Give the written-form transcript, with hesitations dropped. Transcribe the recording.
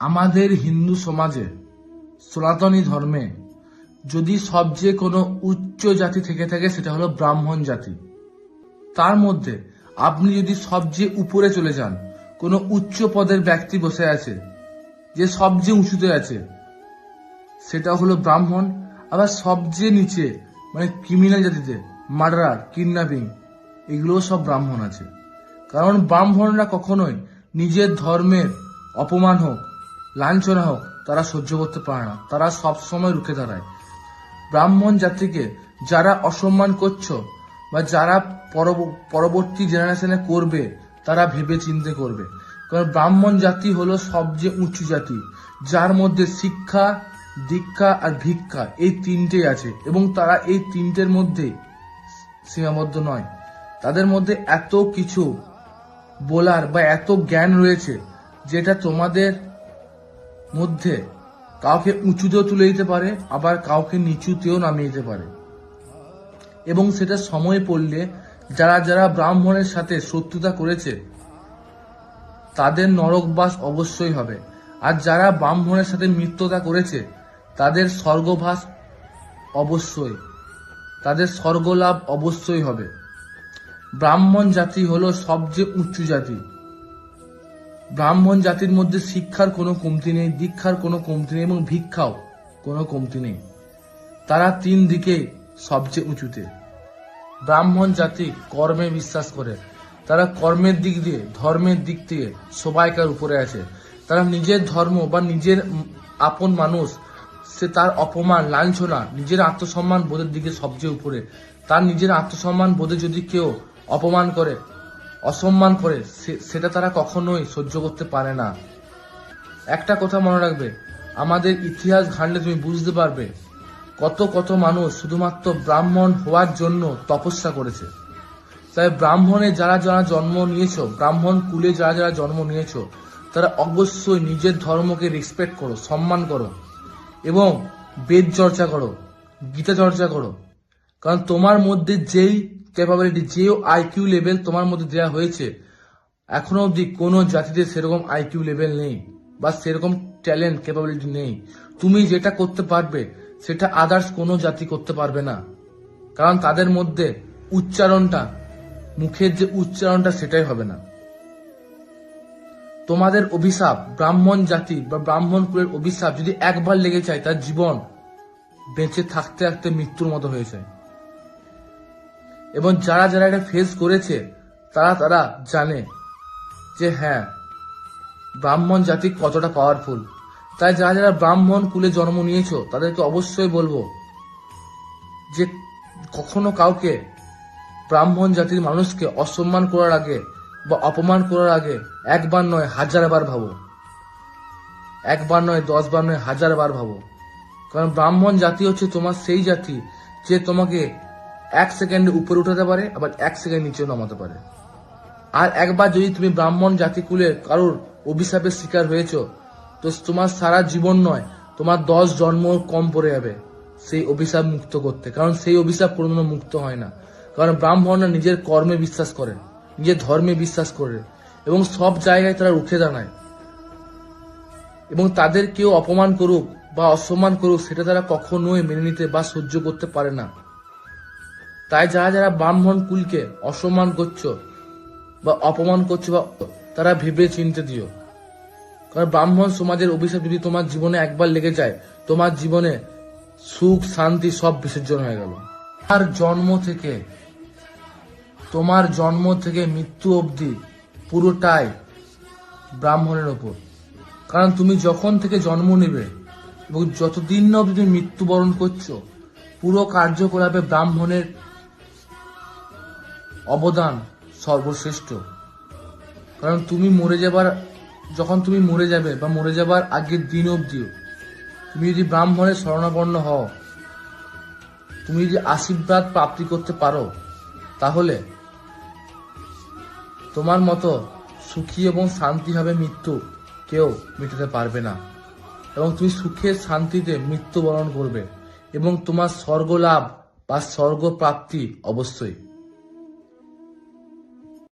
আমাদের হিন্দু সমাজে সনাতনী ধর্মে যদি সবচেয়ে কোনো উচ্চ জাতি থেকে থাকে সেটা হলো ব্রাহ্মণ জাতি। তার মধ্যে আপনি যদি সবচেয়ে উপরে চলে যান, কোনো উচ্চ পদের ব্যক্তি বসে আছে যে সবচেয়ে উঁচুতে আছে, সেটা হলো ব্রাহ্মণ। আবার সবচেয়ে নিচে মানে ক্রিমিনাল জাতিতে মার্ডার, কিডন্যাপিং, এগুলোও সব ব্রাহ্মণ আছে। কারণ ব্রাহ্মণরা কখনোই নিজের ধর্মের অপমান হোক, লাঞ্ছনা হোক, তারা সহ্য করতে পারে না, তারা সবসময় রুখে দাঁড়ায়। ব্রাহ্মণ জাতিকে যারা অসম্মান করছো বা যারা পরবর্তী জেনারেশনে করবে, তারা ভেবে চিন্তে করবে। কারণ ব্রাহ্মণ জাতি হলো সবচেয়ে উঁচু জাতি, যার মধ্যে শিক্ষা, দীক্ষা আর ভিক্ষা এই তিনটেই আছে, এবং তারা এই তিনটের মধ্যে সীমাবদ্ধ নয়। তাদের মধ্যে এত কিছু বলার বা এত জ্ঞান রয়েছে যেটা তোমাদের মধ্যে কাউকে উঁচুতেও তুলে দিতে পারে, আবার কাউকে নিচুতেও নামিয়ে দিতে পারে। এবং সেটা সময় পড়লে যারা যারা ব্রাহ্মণের সাথে শত্রুতা করেছে তাদের নরকবাস অবশ্যই হবে, আর যারা ব্রাহ্মণের সাথে মিত্রতা করেছে তাদের স্বর্গবাস অবশ্যই, তাদের স্বর্গলাভ অবশ্যই হবে। ব্রাহ্মণ জাতি হলো সবচেয়ে উঁচু জাতি। ব্রাহ্মণ জাতির মধ্যে শিক্ষার কোনো কমতি নেই, দীক্ষার কোনো কমতি নেই, এবং ভিক্ষাও কোনো কমতি নেই। তারা তিন দিকে সবচেয়ে উঁচুতে। ব্রাহ্মণ জাতি কর্মে বিশ্বাস করে, তারা কর্মের দিক দিয়ে, ধর্মের দিক দিয়ে সবাইকার উপরে আছে। তারা নিজের ধর্ম বা নিজের আপন মানুষ, সে তার অপমান, লাঞ্ছনা, নিজের আত্মসম্মান বোধের দিকে সবচেয়ে উপরে। তার নিজের আত্মসম্মান বোধে যদি কেউ অপমান করে, অসম্মান করে, সেটা তারা কখনোই সহ্য করতে পারে না। একটা কথা মনে রাখবে, আমাদের ইতিহাস ঘাঁটলে তুমি বুঝতে পারবে কত কত মানুষ শুধুমাত্র ব্রাহ্মণ হওয়ার জন্য তপস্যা করেছে। তাই ব্রাহ্মণে যারা যারা জন্ম নিয়েছো, ব্রাহ্মণ কুলে যারা যারা জন্ম নিয়েছো, তারা অবশ্যই নিজের ধর্মকে রেসপেক্ট করো, সম্মান করো, এবং বেদ চর্চা করো, গীতা চর্চা করো। কারণ তোমার মধ্যে যেই ক্যাপাবিলিটি, যে আইকিউ লেভেল তোমার মধ্যে দেওয়া হয়েছে, এখনো অবধি কোনো জাতিতে সেরকম আইকিউ লেভেল নেই বা সেরকম ট্যালেন্ট, ক্যাপাবিলিটি নেই। তুমি যেটা করতে পারবে সেটা আদার্স কোনো জাতি করতে পারবে না। কারণ তাদের মধ্যে উচ্চারণটা, মুখের যে উচ্চারণটা, সেটাই হবে না। তোমাদের অভিশাপ, ব্রাহ্মণ জাতি বা ব্রাহ্মণ কুলের অভিশাপ যদি একবার লেগে যায়, তার জীবন বেঁচে থাকতে থাকতে মৃত্যুর মতো হয়ে যায়। এবং যারা যারা এটা ফেস করেছে তারা তারা জানে যে হ্যাঁ, ব্রাহ্মণ জাতি কতটা পাওয়ারফুল। তাই যারা যারা ব্রাহ্মণ কুলে জন্ম নিয়েছো তাদেরকে অবশ্যই বলবো যে কখনো কাউকে, ব্রাহ্মণ জাতির মানুষকে অসম্মান করার আগে বা অপমান করার আগে একবার নয় 1000 বার ভাবো। একবার নয় 10 বার নয় 1000 বার ভাবো। কারণ ব্রাহ্মণ জাতি হচ্ছে তোমার সেই জাতি যে তোমাকে 1 সেকেন্ডে উপরে উঠাতে পারে, আবার 1 সেকেন্ড নিচেও নামাতে পারে। আর একবার যদি তুমি ব্রাহ্মণ জাতি কুলের কারোর অভিশাপের শিকার হয়েছো, তো তোমার সারা জীবন নয়, তোমার 10 জন্ম কম পড়ে যাবে সেই অভিশাপ মুক্ত করতে। কারণ সেই অভিশাপ কোনোদিনও মুক্ত হয় না। কারণ ব্রাহ্মণরা নিজের কর্মে বিশ্বাস করে, নিজের ধর্মে বিশ্বাস করে, এবং সব জায়গায় তারা রুখে দাঁড়ায়। এবং তাদের কেউ অপমান করুক বা অসম্মান করুক, সেটা তারা কখনোই মেনে নিতে বা সহ্য করতে পারে না। তাই যারা যারা ব্রাহ্মণ কুলকে অসম্মান করছো বা অপমান করছো, বা তারা ভেবে চিনতে দিও। কারণ ব্রাহ্মণ সমাজের অভিশাপ যদি তোমার জীবনে একবার লেগে যায়, তোমার জীবনে সুখ, শান্তি সব বিসর্জন হয়ে গেল। তোমার জন্ম থেকে মৃত্যু অবধি পুরোটাই ব্রাহ্মণের ওপর। কারণ তুমি যখন থেকে জন্ম নেবে এবং যতদিন না অবধি তুমি মৃত্যুবরণ করছো, পুরো কার্যকলাপে ব্রাহ্মণের অবদান সর্বশ্রেষ্ঠ। কারণ যখন তুমি মরে যাবে বা মরে যাবার আগের দিন অবধিও তুমি যদি ব্রাহ্মণের শরণাপন্ন হও, তুমি যদি আশীর্বাদ প্রাপ্তি করতে পারো, তাহলে তোমার মতো সুখী এবং শান্তিভাবে মৃত্যু কেউ মেটাতে পারবে না। এবং তুমি সুখে শান্তিতে মৃত্যুবরণ করবে, এবং তোমার স্বর্গলাভ বা স্বর্গ প্রাপ্তি অবশ্যই।